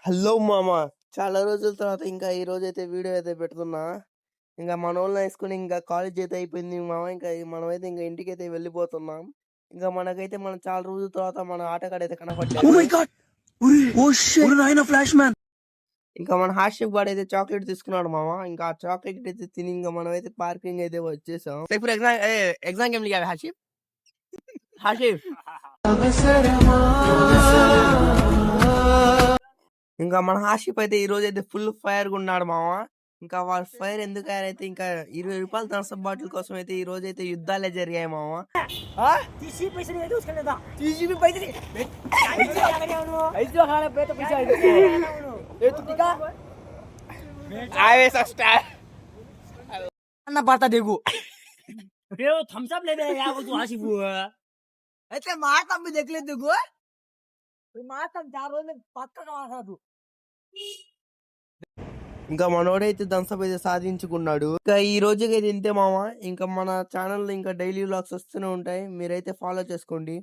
Hello మామ, చాలా రోజుల తర్వాత ఇంకా ఈ రోజు అయితే వీడియో అయితే పెడుతున్నా. ఇంకా మన వాళ్ళని వేసుకుని ఇంకా కాలేజ్ అయితే అయిపోయింది మామ. ఇంకా మనమైతే ఇంకా ఇంటికి అయితే వెళ్ళిపోతున్నాం. ఇంకా మనకైతే మనం చాలా రోజుల తర్వాత మన ఆటగాడు అయితే కనపడ్డాడు. ఇంకా మన హార్షిప్ వాడు అయితే చాక్లెట్ తీసుకున్నాడు మామ. ఇంకా ఆ చాక్లెట్ అయితే తిని ఇంకా మనం అయితే పార్కింగ్ అయితే వచ్చేసాం. ఇప్పుడు ఎగ్జామ్ ఏం లియా హార్షిప్? హార్షిప్ ఇంకా మన హార్షిప్ అయితే ఈ రోజు అయితే ఫుల్ ఫైర్ గా ఉన్నాడు మామ. ఇంకా వాళ్ళ ఫైర్ ఎందుకు అయితే ఇంకా 20 రూపాయల థమ్సప్ బాటిల్ కోసం అయితే ఈ రోజు అయితే యుద్ధాలే జరిగాయి మామ. पड़ता देखो थम्स अप ले दे यार वो तू आशिफ हुआ ऐसे मार तब भी देख ले देखो मार तब 4 रोज में पक्का कमा था तू. ఇంకా మనోడైతే థమ్సప్ అయితే సాధించుకున్నాడు. ఇంకా ఈ రోజుకి అయితే ఇంతే మామ. ఇంకా మన ఛానల్ ఇంకా డైలీ వ్లాగ్స్ వస్తూనే ఉంటాయి, మీరైతే ఫాలో చేసుకోండి.